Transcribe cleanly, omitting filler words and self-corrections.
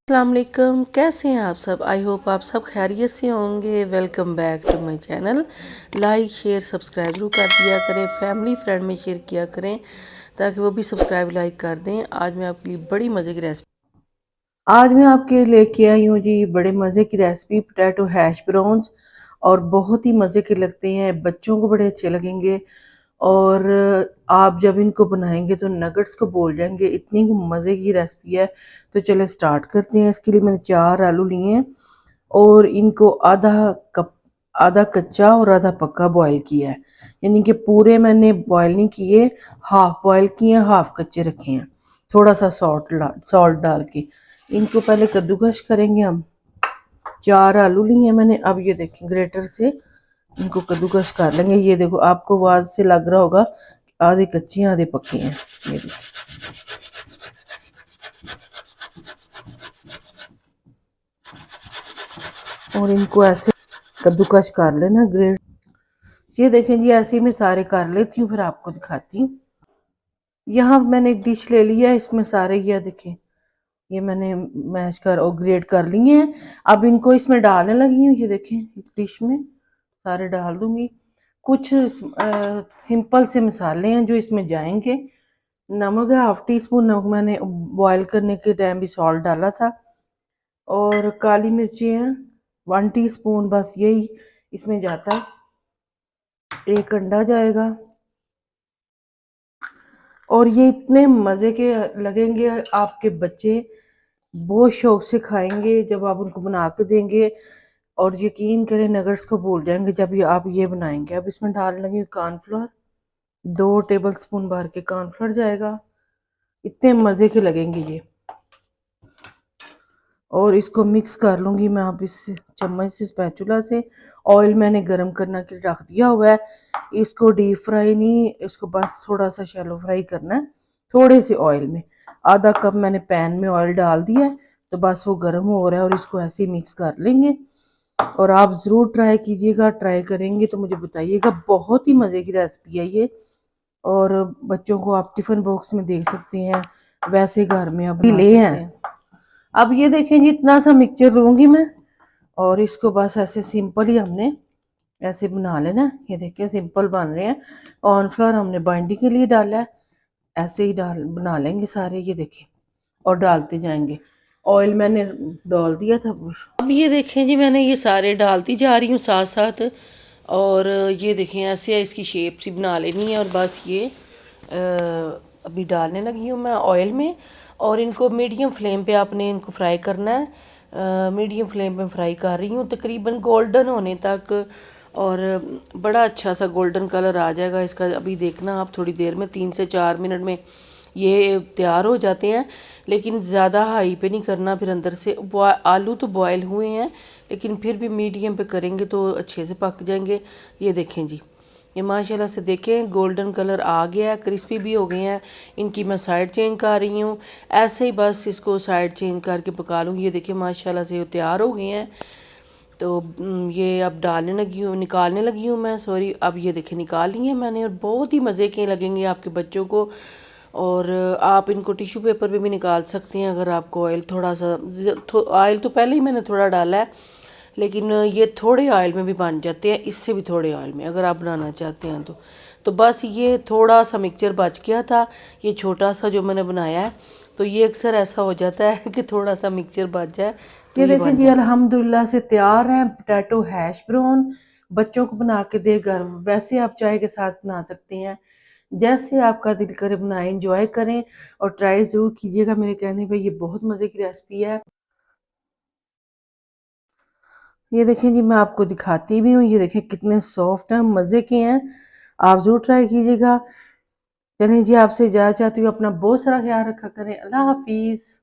अस्सलाम वालेकुम, कैसे हैं आप सब। आई होप आप सब खैरियत से होंगे। Welcome back to my channel. Like share subscribe जरूर कर दिया करें, फैमिली फ्रेंड में शेयर किया करें ताकि वो भी सब्सक्राइब लाइक कर दें। आज मैं आपके लिए बड़ी मज़े की रेसिपी लेके आई हूँ जी। बड़े मज़े की रेसिपी पोटैटो हैश ब्राउन्स, और बहुत ही मज़े के लगते हैं, बच्चों को बड़े अच्छे लगेंगे। और आप जब इनको बनाएंगे तो नगेट्स को बोल जाएंगे, इतनी मज़े की रेसिपी है। तो चले स्टार्ट करते हैं। इसके लिए मैंने 4 आलू लिए हैं और इनको आधा कच्चा और आधा पक्का बॉईल किया है। यानी कि पूरे मैंने बॉईल नहीं किए, हाफ बॉईल किए हैं, हाफ कच्चे रखे हैं, थोड़ा सा सॉल्ट डाल के। इनको पहले कद्दूकश करेंगे हम। 4 आलू लिए हैं मैंने। अब ये देखें, ग्रेटर से इनको कद्दूकश कर लेंगे। ये देखो, आपको आवाज से लग रहा होगा आधे कच्चे आधे पक्के हैं। ये देखिए, और इनको ऐसे कद्दूकश कर लेना ग्रेट। ये देखें जी, ऐसे ही मैं सारे कर लेती हूँ, फिर आपको दिखाती हूँ। यहाँ मैंने एक डिश ले लिया है, इसमें सारे ये देखें, ये मैंने मैश कर और ग्रेट कर लिए हैं। अब इनको इसमें डालने लगी हूँ। ये देखें, डिश में सारे डाल दूंगी। कुछ सिंपल से मसाले हैं जो इसमें जाएंगे। नमक है हाफ टी स्पून, नमक मैंने बॉईल करने के टाइम भी सॉल्ट डाला था। और काली मिर्ची है 1 टीस्पून, बस यही इसमें जाता है। एक अंडा जाएगा। और ये इतने मज़े के लगेंगे, आपके बच्चे बहुत शौक से खाएंगे जब आप उनको बना के देंगे। और यकीन करें, नगर्स को भूल जाएंगे जब ये आप ये बनाएंगे। अब इसमें डालने लगी कॉर्नफ्लोर, 2 टेबल स्पून भर के कॉर्नफ्लोर जाएगा। इतने मज़े के लगेंगे ये। और इसको मिक्स कर लूँगी मैं अब इस चम्मच से, स्पैचुला से। ऑयल मैंने गरम करना के लिए रख दिया हुआ है। इसको डीप फ्राई नहीं, इसको बस थोड़ा सा शैलो फ्राई करना है, थोड़े से ऑयल में। आधा कप मैंने पैन में ऑयल डाल दिया है, तो बस वो गर्म हो रहा है और इसको ऐसे ही मिक्स कर लेंगे। और आप ज़रूर ट्राई कीजिएगा, ट्राई करेंगे तो मुझे बताइएगा। बहुत ही मज़े की रेसिपी है ये, और बच्चों को आप टिफ़िन बॉक्स में दे सकते हैं, वैसे घर में आप बना सकते हैं। अब ये देखें जी, इतना सा मिक्सचर लूँगी मैं, और इसको बस ऐसे सिंपल ही हमने ऐसे बना लेना। ये देखिए, सिंपल बन रहे हैं। कॉर्नफ्लोर हमने बाइंडिंग के लिए डाला है, ऐसे ही बना लेंगे सारे। ये देखें, और डालते जाएंगे। ऑयल मैंने डाल दिया था। अब ये देखें जी, मैंने ये सारे डालती जा रही हूँ साथ साथ। और ये देखें, ऐसे इसकी शेप सी बना लेनी है। और बस ये अभी डालने लगी हूँ मैं ऑयल में। और इनको मीडियम फ्लेम पे आपने इनको फ्राई करना है। मीडियम फ्लेम पे फ्राई कर रही हूँ तकरीबन गोल्डन होने तक। और बड़ा अच्छा सा गोल्डन कलर आ जाएगा इसका। अभी देखना आप, थोड़ी देर में 3 से 4 मिनट में ये तैयार हो जाते हैं। लेकिन ज़्यादा हाई पे नहीं करना, फिर अंदर से आलू तो बॉयल हुए हैं, लेकिन फिर भी मीडियम पे करेंगे तो अच्छे से पक जाएंगे। ये देखें जी, ये माशाल्लाह से देखें गोल्डन कलर आ गया है, क्रिस्पी भी हो गए हैं। इनकी मैं साइड चेंज कर रही हूँ। ऐसे ही बस इसको साइड चेंज करके पका लूँ। ये देखिए, माशाल्लाह से तैयार हो गए हैं। तो ये अब डालने लगी हूँ, निकालने लगी हूँ मैं, सॉरी। अब ये देखिए, निकाल ली है मैंने, और बहुत ही मज़े के लगेंगे आपके बच्चों को। और आप इनको टिश्यू पेपर पे भी निकाल सकते हैं अगर आपको ऑयल थोड़ा सा। ऑयल तो पहले ही मैंने थोड़ा डाला है, लेकिन ये थोड़े ऑयल में भी बन जाते हैं, इससे भी थोड़े ऑयल में अगर आप बनाना चाहते हैं तो बस ये थोड़ा सा मिक्सचर बच गया था, ये छोटा सा जो मैंने बनाया है। तो ये अक्सर ऐसा हो जाता है कि थोड़ा सा मिक्सचर बच जाए तो ये ये देखें बन जी, जाता है। अल्हम्दुलिल्लाह से तैयार है पोटैटो हैश ब्राउन। बच्चों को बना के दे घर, वैसे आप चाय के साथ बना सकते हैं, जैसे आपका दिल करे बनाएं, इंजॉय करें और ट्राई ज़रूर कीजिएगा। मेरे कहने पे ये बहुत मज़े की रेसिपी है। ये देखें जी, मैं आपको दिखाती भी हूँ। ये देखें कितने सॉफ्ट हैं, मज़े के हैं। आप ज़रूर ट्राई कीजिएगा। चलें जी, आपसे इजाज़त चाहती हूँ। अपना बहुत सारा ख्याल रखा करें। अल्लाह हाफिज़।